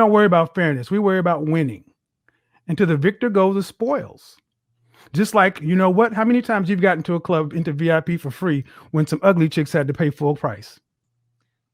don't worry about fairness. We worry about winning. And to the victor go the spoils. Just like, you know what? How many times you've gotten to a club into VIP for free when some ugly chicks had to pay full price?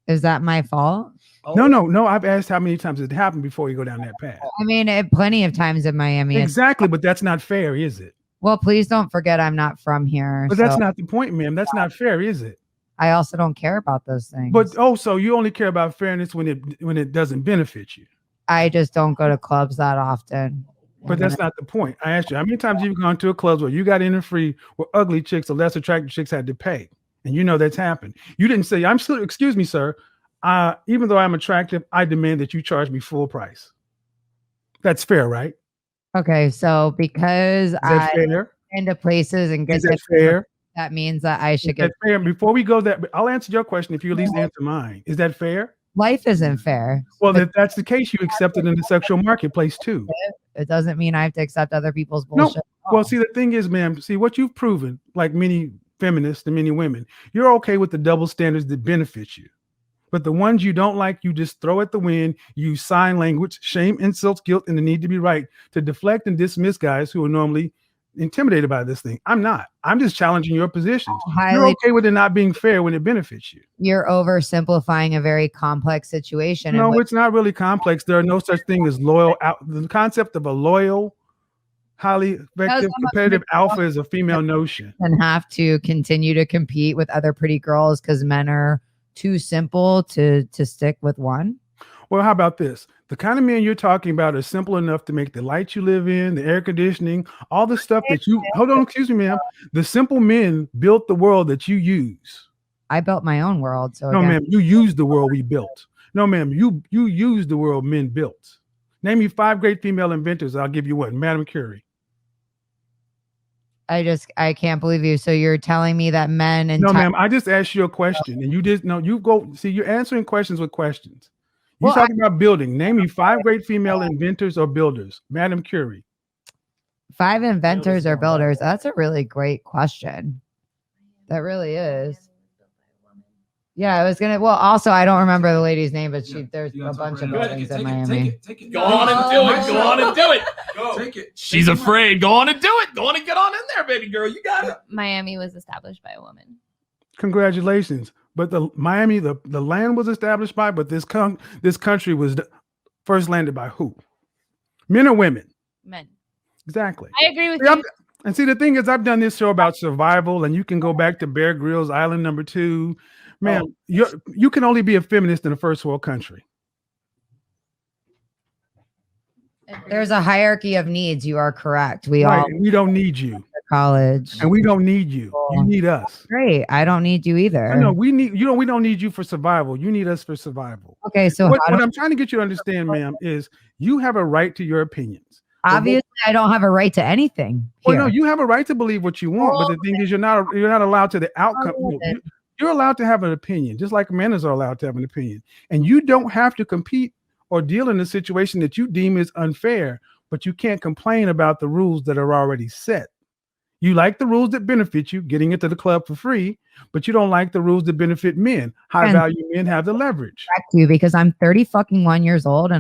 Is that my fault? No. I've asked how many times it happened before you go down that path. I mean, plenty of times in Miami. Exactly, but that's not fair, is it? Well, please don't forget I'm not from here. But that's not the point, ma'am. That's not fair, is it? I also don't care about those things. But so you only care about fairness when it doesn't benefit you. I just don't go to clubs that often. But that's not the point. I asked you, how many times you've gone to a club where you got in for free, where ugly chicks or less attractive chicks had to pay? And you know that's happened. You didn't say, I'm still, excuse me, sir. Even though I'm attractive, I demand that you charge me full price. That's fair, right? Okay, so because I into places and get that fair? That means that I should get fair. Before we go there, I'll answer your question if you at least answer mine. Is that fair? Life isn't fair. Well, if that's the case, you accept it in the sexual marketplace too. It doesn't mean I have to accept other people's bullshit. No. Well, see, the thing is, ma'am, see what you've proven, like many feminists and many women, you're okay with the double standards that benefit you. But the ones you don't like, you just throw at the wind, use sign language, shame, insults, guilt, and the need to be right to deflect and dismiss guys who are normally intimidated by this thing. I'm not. I'm just challenging your positions. You're okay with it not being fair when it benefits you. You're oversimplifying a very complex situation. No, it's not really complex. There are no such thing as loyal. The concept of a loyal, highly effective, competitive alpha is a female notion. And have to continue to compete with other pretty girls because men are too simple to stick with one. Well, how about this? The kind of men you're talking about are simple enough to make the lights you live in, the air conditioning, all the stuff that you, hold on, excuse me, ma'am. The simple men built the world that you use. I built my own world. So no, ma'am, you used the world we built. No, ma'am, you used the world men built. Name me 5 great female inventors. I'll give you one. Madame Curie. I can't believe you. So you're telling me that men and no, ma'am, I just asked you a question and you did no, you go see, you're answering questions with questions. You're talking about building. Name me 5 great female inventors or builders. Madame Curie. 5 inventors or builders. That's a really great question. That really is. Yeah, I was gonna. Well, also I don't remember the lady's name, but there's a bunch of buildings in Miami. Take it. Go on and do it. Go on and do it. Go. Take it. She's afraid. Go on and do it. Go on and get on in there, baby girl. You got it. Miami was established by a woman. Congratulations. But the Miami, the land was established by, but this country was first landed by who? Men or women? Men. Exactly. I agree with you. And see, the thing is, I've done this show about survival, and you can go back to Bear Grylls Island number 2. Man, you can only be a feminist in a first world country. There's a hierarchy of needs. You are correct. We don't need you. College. And we don't need you. You need us. Great. I don't need you either. I know we don't need you for survival. You need us for survival. Okay, so what I'm trying to get you to understand, ma'am, is you have a right to your opinions. Obviously, I don't have a right to anything. Well, no, you have a right to believe what you want, but the thing is, you're not allowed to the outcome. You're allowed to have an opinion, just like men are allowed to have an opinion, and you don't have to compete or deal in a situation that you deem is unfair. But you can't complain about the rules that are already set. You like the rules that benefit you, getting into the club for free, but you don't like the rules that benefit men. High value men have the leverage. Because I'm 30 fucking 1 years old and